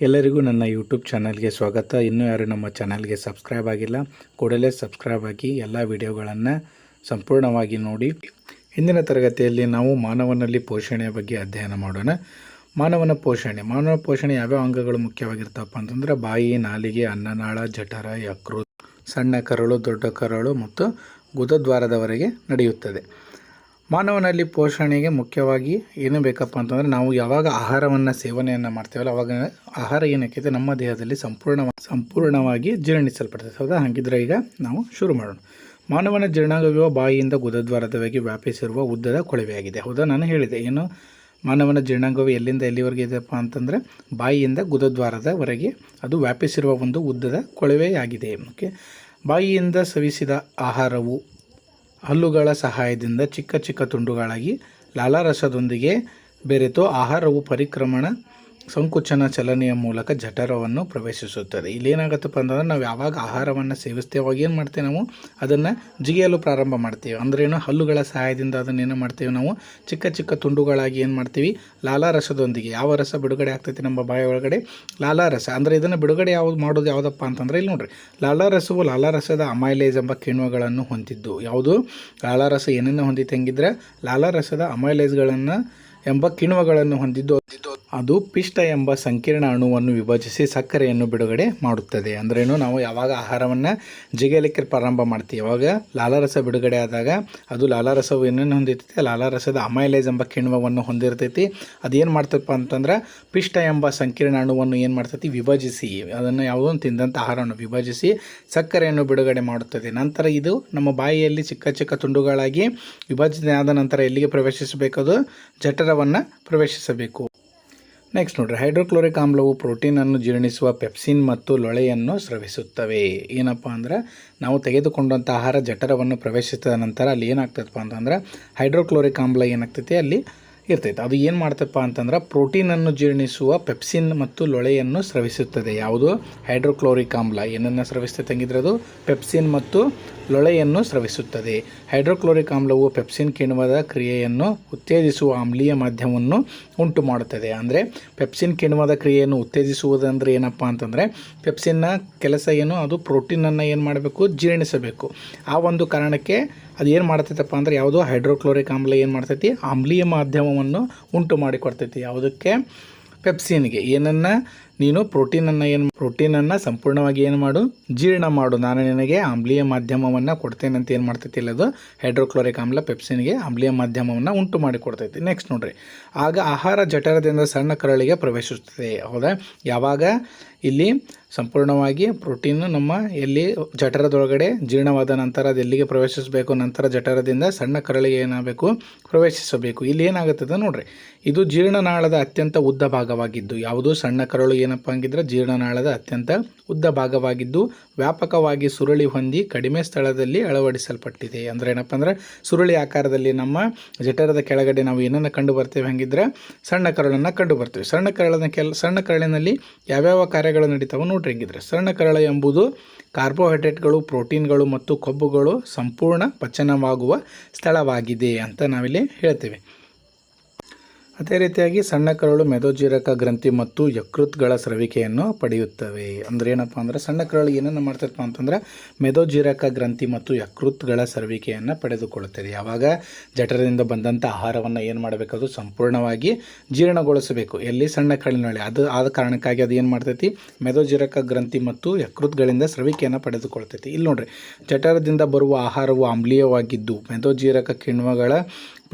ಎಲ್ಲರಿಗೂ ನನ್ನ ಯೂಟ್ಯೂಬ್ ಚಾನಲ್ಗೆ ಸ್ವಾಗತ. ಇನ್ನೂ ಯಾರು ನಮ್ಮ ಚಾನಲ್ಗೆ ಸಬ್ಸ್ಕ್ರೈಬ್ ಆಗಿಲ್ಲ, ಕೂಡಲೇ ಸಬ್ಸ್ಕ್ರೈಬ್ ಆಗಿ ಎಲ್ಲ ವಿಡಿಯೋಗಳನ್ನು ಸಂಪೂರ್ಣವಾಗಿ ನೋಡಿ. ಹಿಂದಿನ ತರಗತಿಯಲ್ಲಿ ನಾವು ಮಾನವನಲ್ಲಿ ಪೋಷಣೆಯ ಬಗ್ಗೆ ಅಧ್ಯಯನ ಮಾಡೋಣ. ಮಾನವ ಪೋಷಣೆ ಯಾವ್ಯಾವ ಅಂಗಗಳು ಮುಖ್ಯವಾಗಿರ್ತಪ್ಪ ಅಂತಂದರೆ ಬಾಯಿ, ನಾಲಿಗೆ, ಅನ್ನನಾಳ, ಜಠರ, ಯಕೃತ್, ಸಣ್ಣ ಕರಳು, ದೊಡ್ಡ ಕರಳು ಮತ್ತು ಗುದದ್ವಾರದವರೆಗೆ ನಡೆಯುತ್ತದೆ. ಮಾನವನಲ್ಲಿ ಪೋಷಣೆಗೆ ಮುಖ್ಯವಾಗಿ ಏನು ಬೇಕಪ್ಪ ಅಂತಂದರೆ ನಾವು ಯಾವಾಗ ಆಹಾರವನ್ನು ಸೇವನೆಯನ್ನು ಮಾಡ್ತೀವಲ್ಲ ಅವಾಗ ಆಹಾರ ಏನಕ್ಕೈತೆ ನಮ್ಮ ದೇಹದಲ್ಲಿ ಸಂಪೂರ್ಣವಾಗಿ ಜೀರ್ಣಿಸಲ್ಪಡ್ತದೆ. ಹೌದಾ? ಹಾಗಿದ್ರೆ ಈಗ ನಾವು ಶುರು ಮಾಡೋಣ. ಮಾನವನ ಜೀರ್ಣಾಂಗವ್ಯೂಹ ಬಾಯಿಯಿಂದ ಗುದದ್ವಾರದವರೆಗೆ ವ್ಯಾಪಿಸಿರುವ ಉದ್ದದ ಕೊಳವೆಯಾಗಿದೆ. ಹೌದಾ? ನಾನು ಹೇಳಿದೆ ಏನು, ಮಾನವನ ಜೀರ್ಣಾಂಗವು ಎಲ್ಲಿಂದ ಎಲ್ಲಿವರೆಗೆ ಇದೆಯಪ್ಪ ಅಂತಂದರೆ ಬಾಯಿಯಿಂದ ಗುದದ್ವಾರದವರೆಗೆ ಅದು ವ್ಯಾಪಿಸಿರುವ ಒಂದು ಉದ್ದದ ಕೊಳವೆಯಾಗಿದೆ. ಓಕೆ, ಬಾಯಿಯಿಂದ ಸವಿಸಿದ ಆಹಾರವು ಹಲ್ಲುಗಳ ಸಹಾಯದಿಂದ ಚಿಕ್ಕ ಚಿಕ್ಕ ತುಂಡುಗಳಾಗಿ ಲಾಲಾರಸದೊಂದಿಗೆ ಬೆರೆತು ಆಹಾರವು ಪರಿಕ್ರಮಣ ಸಂಕುಚನ ಚಲನೆಯ ಮೂಲಕ ಜಠರವನ್ನು ಪ್ರವೇಶಿಸುತ್ತದೆ. ಇಲ್ಲೇನಾಗುತ್ತಪ್ಪ ಅಂತಂದ್ರೆ ನಾವು ಯಾವಾಗ ಆಹಾರವನ್ನು ಸೇವಿಸ್ತೇವೆ ಅವಾಗ ಏನು ಮಾಡ್ತೇವೆ, ನಾವು ಅದನ್ನು ಜಿಗಿಯಲು ಪ್ರಾರಂಭ ಮಾಡ್ತೀವಿ. ಅಂದ್ರೇನು, ಹಲ್ಲುಗಳ ಸಹಾಯದಿಂದ ಅದನ್ನೇನು ಮಾಡ್ತೀವಿ, ನಾವು ಚಿಕ್ಕ ಚಿಕ್ಕ ತುಂಡುಗಳಾಗಿ ಏನು ಮಾಡ್ತೀವಿ, ಲಾಲಾರಸದೊಂದಿಗೆ. ಯಾವ ರಸ ಬಿಡುಗಡೆ ಆಗ್ತೈತಿ ನಮ್ಮ ಬಾಯಿ ಒಳಗಡೆ? ಲಾಲಾರಸ. ಅಂದರೆ ಇದನ್ನು ಬಿಡುಗಡೆ ಮಾಡೋದು ಯಾವುದಪ್ಪ ಅಂತಂದರೆ ಇಲ್ಲಿ ನೋಡ್ರಿ, ಲಾಲಾರಸವು ಲಾಲಾರಸದ ಅಮೈಲೇಸ್ ಎಂಬ ಕಿಣ್ವಗಳನ್ನು ಹೊಂದಿದ್ದು. ಯಾವುದು ಲಾಲಾರಸ ಏನನ್ನು ಹೊಂದಿತ್ತು ಹೆಂಗಿದ್ರೆ ಲಾಲಾರಸದ ಅಮೈಲೇಸ್ಗಳನ್ನು ಎಂಬ ಕಿಣ್ವಗಳನ್ನು ಹೊಂದಿದ್ದು ಅದು ಪಿಷ್ಟ ಎಂಬ ಸಂಕೀರ್ಣ ಅಣುವನ್ನು ವಿಭಜಿಸಿ ಸಕ್ಕರೆಯನ್ನು ಬಿಡುಗಡೆ ಮಾಡುತ್ತದೆ. ಅಂದ್ರೇನು, ನಾವು ಯಾವಾಗ ಆಹಾರವನ್ನು ಜಿಗಿಯಲಿಕ್ಕೆ ಪ್ರಾರಂಭ ಮಾಡ್ತೀವಿ ಅವಾಗ ಲಾಲಾರಸ ಬಿಡುಗಡೆ ಆದಾಗ ಅದು ಲಾಲಾರಸವು ಏನೇನು ಹೊಂದಿರ್ತೈತಿ, ಲಾಲಾರಸದ ಅಮೈಲೇಸ್ ಎಂಬ ಕಿಣ್ವವನ್ನು ಹೊಂದಿರ್ತೈತಿ. ಅದೇನು ಮಾಡ್ತಪ್ಪ ಅಂತಂದ್ರೆ ಪಿಷ್ಟ ಎಂಬ ಸಂಕೀರ್ಣ ಅಣುವನ್ನು ಏನು ಮಾಡ್ತೈತಿ, ವಿಭಜಿಸಿ ಅದನ್ನು ಯಾವುದೋ ತಿಂದಂಥ ಆಹಾರವನ್ನು ವಿಭಜಿಸಿ ಸಕ್ಕರೆಯನ್ನು ಬಿಡುಗಡೆ ಮಾಡುತ್ತದೆ. ನಂತರ ಇದು ನಮ್ಮ ಬಾಯಿಯಲ್ಲಿ ಚಿಕ್ಕ ಚಿಕ್ಕ ತುಂಡುಗಳಾಗಿ ವಿಭಜನೆ ಆದ ನಂತರ ಎಲ್ಲಿಗೆ ಪ್ರವೇಶಿಸಬೇಕದು? ಜಠರವನ್ನು ಪ್ರವೇಶಿಸಬೇಕು. ನೆಕ್ಸ್ಟ್ ನೋಡ್ರಿ, ಹೈಡ್ರೋಕ್ಲೋರಿಕ್ ಆಮ್ಲವು ಪ್ರೋಟೀನನ್ನು ಜೀರ್ಣಿಸುವ ಪೆಪ್ಸಿನ್ ಮತ್ತು ಲೊಳೆಯನ್ನು ಸ್ರವಿಸುತ್ತವೆ. ಏನಪ್ಪ ಅಂದ್ರೆ ನಾವು ತೆಗೆದುಕೊಂಡಂಥ ಆಹಾರ ಜಠರವನ್ನು ಪ್ರವೇಶಿಸಿದ ನಂತರ ಅಲ್ಲಿ ಏನಾಗ್ತದಪ್ಪ ಅಂತಂದ್ರೆ ಹೈಡ್ರೋಕ್ಲೋರಿಕ್ ಆಮ್ಲ ಏನಾಗ್ತೈತಿ ಅಲ್ಲಿ ಇರ್ತೈತೆ. ಅದು ಏನು ಮಾಡ್ತಪ್ಪ ಅಂತಂದ್ರೆ ಪ್ರೋಟೀನನ್ನು ಜೀರ್ಣಿಸುವ ಪೆಪ್ಸಿನ್ ಮತ್ತು ಲೊಳೆಯನ್ನು ಸ್ರವಿಸುತ್ತದೆ. ಯಾವುದು? ಹೈಡ್ರೋಕ್ಲೋರಿಕ್ ಆಮ್ಲ ಏನನ್ನು ಸ್ರವಿಸ್ತೈತೆ ಹಂಗಿದ್ರೆ ಅದು ಪೆಪ್ಸಿನ್ ಮತ್ತು ಲೊಳೆಯನ್ನು ಸ್ರವಿಸುತ್ತದೆ. ಹೈಡ್ರೋಕ್ಲೋರಿಕ್ ಆಮ್ಲವು ಪೆಪ್ಸಿನ್ ಕಿಣ್ವದ ಕ್ರಿಯೆಯನ್ನು ಉತ್ತೇಜಿಸುವ ಆಮ್ಲೀಯ ಮಾಧ್ಯಮವನ್ನು ಉಂಟು ಮಾಡುತ್ತದೆ. ಅಂದರೆ ಪೆಪ್ಸಿನ್ ಕಿಣ್ವದ ಕ್ರಿಯೆಯನ್ನು ಉತ್ತೇಜಿಸುವುದಂದರೆ ಏನಪ್ಪ ಅಂತಂದರೆ ಪೆಪ್ಸಿನ್ನ ಕೆಲಸ ಏನು, ಅದು ಪ್ರೋಟೀನನ್ನು ಏನು ಮಾಡಬೇಕು, ಜೀರ್ಣಿಸಬೇಕು. ಆ ಒಂದು ಕಾರಣಕ್ಕೆ ಅದು ಏನು ಮಾಡ್ತೈತಪ್ಪ ಅಂದರೆ ಯಾವುದು ಹೈಡ್ರೋಕ್ಲೋರಿಕ್ ಆಮ್ಲ ಏನು ಮಾಡ್ತೈತಿ, ಆಮ್ಲೀಯ ಮಾಧ್ಯಮವನ್ನು ಉಂಟು ಮಾಡಿಕೊಡ್ತೈತಿ. ಯಾವುದಕ್ಕೆ? ಪೆಪ್ಸಿನ್ಗೆ. ಏನನ್ನು ನೀನು ಪ್ರೋಟೀನನ್ನು ಸಂಪೂರ್ಣವಾಗಿ ಏನು ಮಾಡು, ಜೀರ್ಣ ಮಾಡು, ನಾನು ನಿನಗೆ ಆಮ್ಲೀಯ ಮಾಧ್ಯಮವನ್ನು ಕೊಡ್ತೇನೆ ಅಂತ ಏನು ಮಾಡ್ತೈತಿ ಇಲ್ಲ ಅದು ಹೈಡ್ರೋಕ್ಲೋರಿಕ್ ಆಮ್ಲ ಪೆಪ್ಸಿನ್ಗೆ ಆಮ್ಲೀಯ ಮಾಧ್ಯಮವನ್ನು ಉಂಟು ಮಾಡಿ ಕೊಡ್ತೈತಿ. ನೆಕ್ಸ್ಟ್ ನೋಡ್ರಿ, ಆಗ ಆಹಾರ ಜಠರದಿಂದ ಸಣ್ಣ ಕರಳಿಗೆ ಪ್ರವೇಶಿಸುತ್ತದೆ. ಹೌದಾ? ಯಾವಾಗ ಇಲ್ಲಿ ಸಂಪೂರ್ಣವಾಗಿ ಪ್ರೋಟೀನು ನಮ್ಮ ಎಲ್ಲಿ ಜಠರದೊಳಗಡೆ ಜೀರ್ಣವಾದ ನಂತರ ಅದು ಎಲ್ಲಿಗೆ ಪ್ರವೇಶಿಸಬೇಕು, ನಂತರ ಜಠರದಿಂದ ಸಣ್ಣ ಕರಳಿಗೆ ಏನಾಗಬೇಕು, ಪ್ರವೇಶಿಸಬೇಕು. ಇಲ್ಲಿ ಏನಾಗುತ್ತದೆ ನೋಡ್ರಿ, ಇದು ಜೀರ್ಣನಾಳದ ಅತ್ಯಂತ ಉದ್ದ ಭಾಗವಾಗಿದ್ದು. ಯಾವುದು? ಸಣ್ಣ ಕರಳು ಏನಪ್ಪ ಹಂಗಿದ್ರೆ ಜೀರ್ಣನಾಳದ ಅತ್ಯಂತ ಉದ್ದ ಭಾಗವಾಗಿದ್ದು ವ್ಯಾಪಕವಾಗಿ ಸುರುಳಿ ಹೊಂದಿ ಕಡಿಮೆ ಸ್ಥಳದಲ್ಲಿ ಅಳವಡಿಸಲ್ಪಟ್ಟಿದೆ. ಅಂದರೆ ಏನಪ್ಪ ಅಂದರೆ ಸುರುಳಿ ಆಕಾರದಲ್ಲಿ ನಮ್ಮ ಜಠರದ ಕೆಳಗಡೆ ನಾವು ಏನನ್ನು ಕಂಡು ಬರ್ತೇವೆ ಹಂಗಿದ್ರೆ ಸಣ್ಣ ಕರಳನ್ನು ಕಂಡು ಬರ್ತೀವಿ. ಸಣ್ಣ ಕರಳಿನಲ್ಲಿ ಯಾವ್ಯಾವ ಕಾರ್ಯಗಳು ನಡೀತಾವೆ ನೋಡ್ರಿ ಹೆಂಗಿದ್ರೆ. ಸಣ್ಣ ಕರಳು ಎಂಬುದು ಕಾರ್ಬೋಹೈಡ್ರೇಟ್ಗಳು, ಪ್ರೋಟೀನ್ಗಳು ಮತ್ತು ಕೊಬ್ಬುಗಳು ಸಂಪೂರ್ಣ ಪಚನವಾಗುವ ಸ್ಥಳವಾಗಿದೆ ಅಂತ ನಾವಿಲ್ಲಿ ಹೇಳ್ತೇವೆ. ಅದೇ ರೀತಿಯಾಗಿ ಸಣ್ಣ ಕರಳು ಮೆದೋಜೀರಕ ಗ್ರಂಥಿ ಮತ್ತು ಯಕೃತ್ಗಳ ಸ್ರವಿಕೆಯನ್ನು ಪಡೆಯುತ್ತವೆ. ಅಂದ್ರೆ ಏನಪ್ಪ ಅಂದರೆ ಸಣ್ಣ ಕರಳು ಏನನ್ನು ಮಾಡ್ತಪ್ಪ ಅಂತಂದ್ರೆ ಮೆದೋಜೀರಕ ಗ್ರಂಥಿ ಮತ್ತು ಯಕೃತ್ಗಳ ಸ್ರವಿಕೆಯನ್ನು ಪಡೆದುಕೊಳ್ಳುತ್ತದೆ. ಯಾವಾಗ ಜಠರದಿಂದ ಬಂದಂಥ ಆಹಾರವನ್ನು ಏನು ಮಾಡಬೇಕು, ಅದು ಸಂಪೂರ್ಣವಾಗಿ ಜೀರ್ಣಗೊಳಿಸಬೇಕು. ಎಲ್ಲಿ? ಸಣ್ಣ ಕರಳಿನಲ್ಲಿ. ಅದು ಆದ ಕಾರಣಕ್ಕಾಗಿ ಅದು ಏನು ಮಾಡ್ತೈತಿ, ಮೆದೋಜೀರಕ ಗ್ರಂಥಿ ಮತ್ತು ಯಕೃತ್ಗಳಿಂದ ಸ್ರವಿಕೆಯನ್ನು ಪಡೆದುಕೊಳ್ತೈತಿ. ಇಲ್ಲಿ ನೋಡ್ರಿ, ಜಠರದಿಂದ ಬರುವ ಆಹಾರವು ಆಮ್ಲೀಯವಾಗಿದ್ದು ಮೆದೋಜೀರಕ ಕಿಣ್ವಗಳ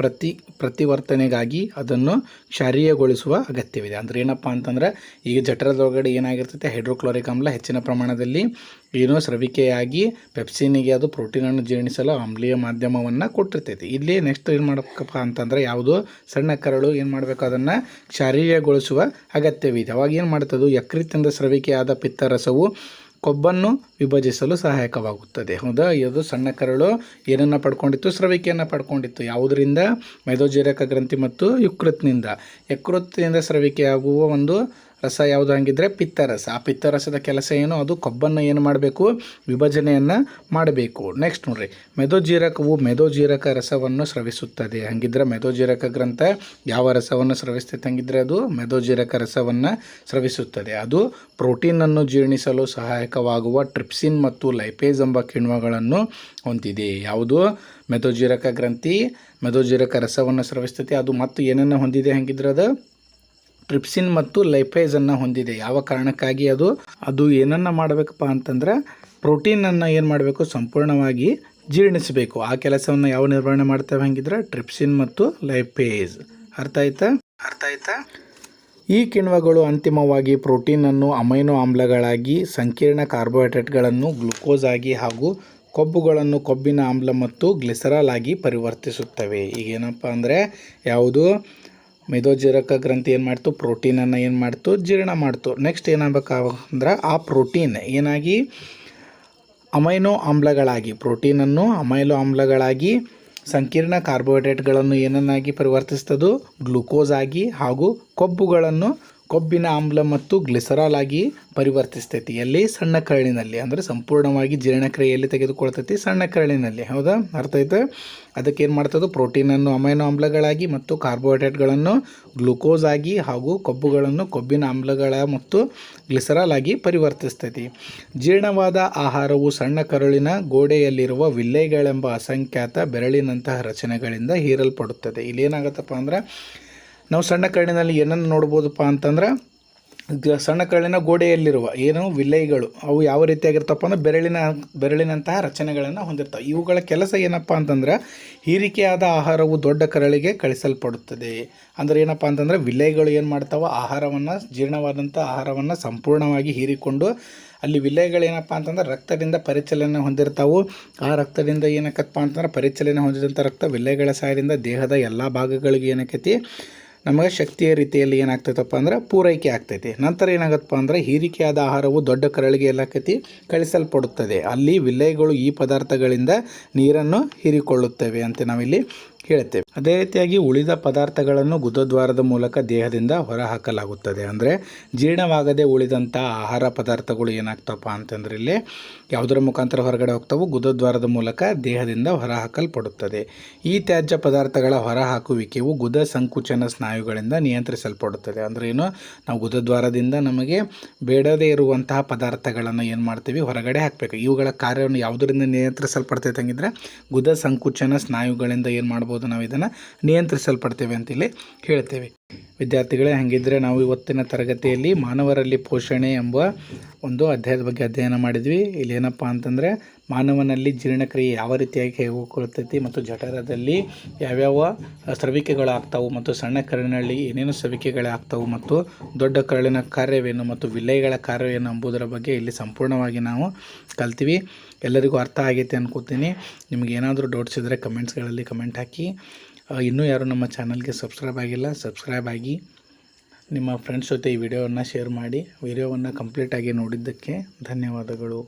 ಪ್ರತಿವರ್ತನೆಗಾಗಿ ಅದನ್ನು ಕ್ಷಾರೀಯಗೊಳಿಸುವ ಅಗತ್ಯವಿದೆ. ಅಂದರೆ ಏನಪ್ಪ ಅಂತಂದ್ರೆ ಈಗ ಜಠರದೊಳಗಡೆ ಏನಾಗಿರ್ತೈತೆ, ಹೈಡ್ರೋಕ್ಲೋರಿಕ್ ಆಮ್ಲ ಹೆಚ್ಚಿನ ಪ್ರಮಾಣದಲ್ಲಿ ಏನೋ ಸ್ರವಿಕೆಯಾಗಿ ಪೆಪ್ಸಿನಿಗೆ ಅದು ಪ್ರೋಟೀನನ್ನು ಜೀರ್ಣಿಸಲು ಆಮ್ಲೀಯ ಮಾಧ್ಯಮವನ್ನು ಕೊಟ್ಟಿರ್ತೈತಿ. ಇಲ್ಲಿ ನೆಕ್ಸ್ಟ್ ಏನು ಮಾಡಬೇಕಪ್ಪ ಅಂತಂದರೆ ಯಾವುದು? ಸಣ್ಣ ಕರಳು ಏನು ಮಾಡಬೇಕು, ಅದನ್ನು ಕ್ಷಾರೀಯಗೊಳಿಸುವ ಅಗತ್ಯವಿದೆ. ಅವಾಗ ಏನು ಮಾಡ್ತದೆ, ಯಕೃತ್ತಿಂದ ಸ್ರವಿಕೆಯಾದ ಪಿತ್ತರಸವು ಕೊಬ್ಬನ್ನು ವಿಭಜಿಸಲು ಸಹಾಯಕವಾಗುತ್ತದೆ. ಹೌದಾ, ಇದು ಸಣ್ಣ ಕರಳು ಏನನ್ನು ಪಡ್ಕೊಂಡಿತ್ತು? ಸ್ರವಿಕೆಯನ್ನು ಪಡ್ಕೊಂಡಿತ್ತು. ಯಾವುದರಿಂದ? ಮೇದೋಜೀರಕ ಗ್ರಂಥಿ ಮತ್ತು ಯಕೃತ್ನಿಂದ. ಯಕೃತ್ತಿನಿಂದ ಸ್ರವಿಕೆಯಾಗುವ ಒಂದು ರಸ ಯಾವುದು ಹಂಗಿದ್ರೆ ಪಿತ್ತರಸ. ಆ ಪಿತ್ತರಸದ ಕೆಲಸ ಏನು? ಅದು ಕೊಬ್ಬನ್ನು ಏನು ಮಾಡಬೇಕು? ವಿಭಜನೆಯನ್ನು ಮಾಡಬೇಕು. ನೆಕ್ಸ್ಟ್ ನೋಡ್ರಿ, ಮೇದೋಜೀರಕವು ಮೇದೋಜೀರಕ ರಸವನ್ನು ಸ್ರವಿಸುತ್ತದೆ. ಹಂಗಿದ್ರೆ ಮೇದೋಜೀರಕ ಗ್ರಂಥ ಯಾವ ರಸವನ್ನು ಸ್ರವಿಸ್ತೈತೆ? ಹಂಗಿದ್ರೆ ಅದು ಮೇದೋಜೀರಕ ರಸವನ್ನು ಸ್ರವಿಸುತ್ತದೆ. ಅದು ಪ್ರೋಟೀನನ್ನು ಜೀರ್ಣಿಸಲು ಸಹಾಯಕವಾಗುವ ಟ್ರಿಪ್ಸಿನ್ ಮತ್ತು ಲೈಪೇಸ್ ಎಂಬ ಕಿಣ್ವಗಳನ್ನು ಹೊಂದಿದೆ. ಯಾವುದು? ಮೇದೋಜೀರಕ ಗ್ರಂಥಿ ಮೇದೋಜೀರಕ ರಸವನ್ನು ಸ್ರವಿಸ್ತೈತಿ. ಅದು ಮತ್ತು ಏನನ್ನು ಹೊಂದಿದೆ? ಹಂಗಿದ್ರೆ ಅದು ಟ್ರಿಪ್ಸಿನ್ ಮತ್ತು ಲೈಪೇಸನ್ನು ಹೊಂದಿದೆ. ಯಾವ ಕಾರಣಕ್ಕಾಗಿ? ಅದು ಏನನ್ನು ಮಾಡಬೇಕಪ್ಪ ಅಂತಂದ್ರೆ ಪ್ರೋಟೀನನ್ನು ಏನು ಮಾಡಬೇಕು? ಸಂಪೂರ್ಣವಾಗಿ ಜೀರ್ಣಿಸಬೇಕು. ಆ ಕೆಲಸವನ್ನು ಯಾವ ನಿರ್ವಹಣೆ ಮಾಡ್ತೇವೆ? ಹಂಗಿದ್ರೆ ಟ್ರಿಪ್ಸಿನ್ ಮತ್ತು ಲೈಪೇಸ್. ಅರ್ಥ ಆಯ್ತಾ? ಈ ಕಿಣ್ವಗಳು ಅಂತಿಮವಾಗಿ ಪ್ರೋಟೀನನ್ನು ಅಮೈನೋ ಆಮ್ಲಗಳಾಗಿ, ಸಂಕೀರ್ಣ ಕಾರ್ಬೋಹೈಡ್ರೇಟ್ಗಳನ್ನು ಗ್ಲುಕೋಸ್ ಆಗಿ ಹಾಗೂ ಕೊಬ್ಬುಗಳನ್ನು ಕೊಬ್ಬಿನ ಆಮ್ಲ ಮತ್ತು ಗ್ಲಿಸರಾಲ್ ಆಗಿ ಪರಿವರ್ತಿಸುತ್ತವೆ. ಈಗೇನಪ್ಪ ಅಂದರೆ ಯಾವುದು? ಮೇದೋಜೀರಕ ಗ್ರಂಥಿ ಏನು ಮಾಡ್ತು? ಪ್ರೋಟೀನನ್ನು ಏನು ಮಾಡ್ತು? ಜೀರ್ಣ ಮಾಡ್ತು. ನೆಕ್ಸ್ಟ್ ಏನಾಗಬೇಕಂದ್ರೆ ಆ ಪ್ರೋಟೀನ್ ಏನಾಗಿ ಅಮೈನೋ ಆಮ್ಲಗಳಾಗಿ, ಪ್ರೋಟೀನನ್ನು ಅಮೈನೋ ಆಮ್ಲಗಳಾಗಿ, ಸಂಕೀರ್ಣ ಕಾರ್ಬೋಹೈಡ್ರೇಟ್ಗಳನ್ನು ಏನನ್ನಾಗಿ ಪರಿವರ್ತಿಸ್ತದು? ಗ್ಲೂಕೋಸ್ ಆಗಿ, ಹಾಗೂ ಕೊಬ್ಬುಗಳನ್ನು ಕೊಬ್ಬಿನ ಆಮ್ಲ ಮತ್ತು ಗ್ಲಿಸರಾಲ್ ಆಗಿ ಪರಿವರ್ತಿಸ್ತೈತಿ. ಎಲ್ಲಿ? ಸಣ್ಣ ಕರಳಿನಲ್ಲಿ. ಅಂದರೆ ಸಂಪೂರ್ಣವಾಗಿ ಜೀರ್ಣಕ್ರಿಯೆಯಲ್ಲಿ ತೆಗೆದುಕೊಳ್ತೈತಿ ಸಣ್ಣ ಕರಳಿನಲ್ಲಿ. ಹೌದಾ? ಅರ್ಥ ಆಯ್ತು? ಅದಕ್ಕೆ ಏನು ಮಾಡ್ತದೆ? ಪ್ರೋಟೀನನ್ನು ಅಮೈನೋ ಆಮ್ಲಗಳಾಗಿ ಮತ್ತು ಕಾರ್ಬೋಹೈಡ್ರೇಟ್ಗಳನ್ನು ಗ್ಲೂಕೋಸ್ ಆಗಿ ಹಾಗೂ ಕೊಬ್ಬುಗಳನ್ನು ಕೊಬ್ಬಿನ ಆಮ್ಲಗಳ ಮತ್ತು ಗ್ಲಿಸರಾಲ್ ಆಗಿ ಪರಿವರ್ತಿಸ್ತೈತಿ. ಜೀರ್ಣವಾದ ಆಹಾರವು ಸಣ್ಣ ಕರುಳಿನ ಗೋಡೆಯಲ್ಲಿರುವ ವಿಲ್ಲೆಗಳೆಂಬ ಅಸಂಖ್ಯಾತ ಬೆರಳಿನಂತಹ ರಚನೆಗಳಿಂದ ಹೀರಲ್ಪಡುತ್ತದೆ. ಇಲ್ಲಿ ಏನಾಗುತ್ತಪ್ಪ ಅಂದ್ರೆ ನಾವು ಸಣ್ಣ ಕರಳಿನಲ್ಲಿ ಏನನ್ನು ನೋಡ್ಬೋದಪ್ಪ ಅಂತಂದ್ರೆ ಸಣ್ಣ ಕರಳಿನ ಗೋಡೆಯಲ್ಲಿರುವ ಏನು ವಿಲ್ಲೈಗಳು ಅವು ಯಾವ ರೀತಿಯಾಗಿರ್ತಪ್ಪ ಅಂದ್ರೆ ಬೆರಳಿನಂತಹ ರಚನೆಗಳನ್ನು ಹೊಂದಿರ್ತವೆ. ಇವುಗಳ ಕೆಲಸ ಏನಪ್ಪ ಅಂತಂದ್ರೆ ಹೀರಿಕೆಯಾದ ಆಹಾರವು ದೊಡ್ಡ ಕರಳಿಗೆ ಕಳಿಸಲ್ಪಡುತ್ತದೆ. ಅಂದರೆ ಏನಪ್ಪ ಅಂತಂದರೆ ವಿಲ್ಲೈಗಳು ಏನು ಮಾಡ್ತಾವೆ? ಆಹಾರವನ್ನು, ಜೀರ್ಣವಾದಂಥ ಆಹಾರವನ್ನು ಸಂಪೂರ್ಣವಾಗಿ ಹೀರಿಕೊಂಡು ಅಲ್ಲಿ ವಿಲ್ಲೈಗಳು ಏನಪ್ಪ ಅಂತಂದ್ರೆ ರಕ್ತದಿಂದ ಪರಿಚಲನೆ ಹೊಂದಿರ್ತಾವೆ. ಆ ರಕ್ತದಿಂದ ಏನಕ್ಕಪ್ಪ ಅಂತಂದ್ರೆ ಪರಿಚಲನೆ ಹೊಂದಿದಂಥ ರಕ್ತ ವಿಲ್ಲೈಗಳ ಸಹಾಯದಿಂದ ದೇಹದ ಎಲ್ಲ ಭಾಗಗಳಿಗೆ ಏನಕ್ಕೈತಿ? ನಮಗೆ ಶಕ್ತಿಯ ರೀತಿಯಲ್ಲಿ ಏನಾಗ್ತೈತಪ್ಪ ಅಂದ್ರೆ ಪೂರೈಕೆ ಆಗ್ತೈತಿ. ನಂತರ ಏನಾಗತ್ತಪ್ಪ ಅಂದರೆ ಹೀರಿಕೆಯಾದ ಆಹಾರವು ದೊಡ್ಡ ಕರಳಿಗೆ ಎಲ್ಲಾಕತಿ ಕಳಿಸಲ್ಪಡುತ್ತದೆ. ಅಲ್ಲಿ ವಿಲ್ಲೈಗಳು ಈ ಪದಾರ್ಥಗಳಿಂದ ನೀರನ್ನು ಹೀರಿಕೊಳ್ಳುತ್ತವೆ ಅಂತ ನಾವಿಲ್ಲಿ ಹೇಳ್ತೇವೆ. ಅದೇ ರೀತಿಯಾಗಿ ಉಳಿದ ಪದಾರ್ಥಗಳನ್ನು ಗುದದ್ವಾರದ ಮೂಲಕ ದೇಹದಿಂದ ಹೊರಹಾಕಲಾಗುತ್ತದೆ. ಅಂದರೆ ಜೀರ್ಣವಾಗದೆ ಉಳಿದಂಥ ಆಹಾರ ಪದಾರ್ಥಗಳು ಏನಾಗ್ತವಪ್ಪ ಅಂತಂದ್ರೆ ಇಲ್ಲಿ ಯಾವುದರ ಮುಖಾಂತರ ಹೊರಗಡೆ ಹೋಗ್ತಾವೆ? ಗುದದ್ವಾರದ ಮೂಲಕ ದೇಹದಿಂದ ಹೊರಹಾಕಲ್ಪಡುತ್ತದೆ. ಈ ತ್ಯಾಜ್ಯ ಪದಾರ್ಥಗಳ ಹೊರಹಾಕುವಿಕೆಯು ಗುದ ಸಂಕುಚನ ಸ್ನಾಯುಗಳಿಂದ ನಿಯಂತ್ರಿಸಲ್ಪಡುತ್ತದೆ. ಅಂದರೆ ಏನು? ನಾವು ಗುದದ್ವಾರದಿಂದ ನಮಗೆ ಬೇಡದೇ ಇರುವಂತಹ ಪದಾರ್ಥಗಳನ್ನು ಏನು ಮಾಡ್ತೀವಿ? ಹೊರಗಡೆ ಹಾಕಬೇಕು. ಇವುಗಳ ಕಾರ್ಯವನ್ನು ಯಾವುದರಿಂದ ನಿಯಂತ್ರಿಸಲ್ಪಡ್ತೈತೆ ಹಂಗಿದ್ರೆ ಗುದ ಸಂಕುಚನ ಸ್ನಾಯುಗಳಿಂದ ಏನು ಮಾಡ್ಬೋದು? ನಾವು ಇದನ್ನು ನಿಯಂತ್ರಿಸಲ್ಪಡ್ತೇವೆ ಅಂತೇಳಿ ಹೇಳ್ತೇವೆ. ವಿದ್ಯಾರ್ಥಿಗಳೇ, ಹಾಗಿದ್ದರೆ ನಾವು ಇವತ್ತಿನ ತರಗತಿಯಲ್ಲಿ ಮಾನವರಲ್ಲಿ ಪೋಷಣೆ ಎಂಬ ಒಂದು ಅಧ್ಯಾಯದ ಬಗ್ಗೆ ಅಧ್ಯಯನ ಮಾಡಿದ್ವಿ. ಇಲ್ಲಿ ಏನಪ್ಪ ಅಂತಂದರೆ ಮಾನವನಲ್ಲಿ ಜೀರ್ಣಕ್ರಿಯೆ ಯಾವ ರೀತಿಯಾಗಿ ಕೈಗೊಳ್ತೈತಿ ಮತ್ತು ಜಠರದಲ್ಲಿ ಯಾವ್ಯಾವ ಸ್ರವಿಕೆಗಳಾಗ್ತಾವೆ ಮತ್ತು ಸಣ್ಣ ಕರಳಿನಲ್ಲಿ ಏನೇನು ಸ್ರವಿಕೆಗಳಾಗ್ತಾವೆ ಮತ್ತು ದೊಡ್ಡ ಕರಳಿನ ಕಾರ್ಯವೇನು ಮತ್ತು ವಿಲ್ಲೈಗಳ ಕಾರ್ಯವೇನು ಎಂಬುದರ ಬಗ್ಗೆ ಇಲ್ಲಿ ಸಂಪೂರ್ಣವಾಗಿ ನಾವು ಕಲ್ತೀವಿ. ಎಲ್ಲರಿಗೂ ಅರ್ಥ ಆಗೈತೆ ಅನ್ಕೋತೀನಿ. ನಿಮಗೆ ಏನಾದರೂ ಡೌಟ್ಸ್ ಇದ್ದರೆ ಕಮೆಂಟ್ಸ್ಗಳಲ್ಲಿ ಕಮೆಂಟ್ ಹಾಕಿ. ಇನ್ನೂ ಯಾರು ನಮ್ಮ ಚಾನಲ್ಗೆ ಸಬ್ಸ್ಕ್ರೈಬ್ ಆಗಿಲ್ಲ, ಸಬ್ಸ್ಕ್ರೈಬ್ ಆಗಿ. ನಿಮ್ಮ ಫ್ರೆಂಡ್ಸ್ ಜೊತೆ ಈ ವಿಡಿಯೋವನ್ನು ಶೇರ್ ಮಾಡಿ. ವಿಡಿಯೋವನ್ನು ಕಂಪ್ಲೀಟಾಗಿ ನೋಡಿದ್ದಕ್ಕೆ ಧನ್ಯವಾದಗಳು.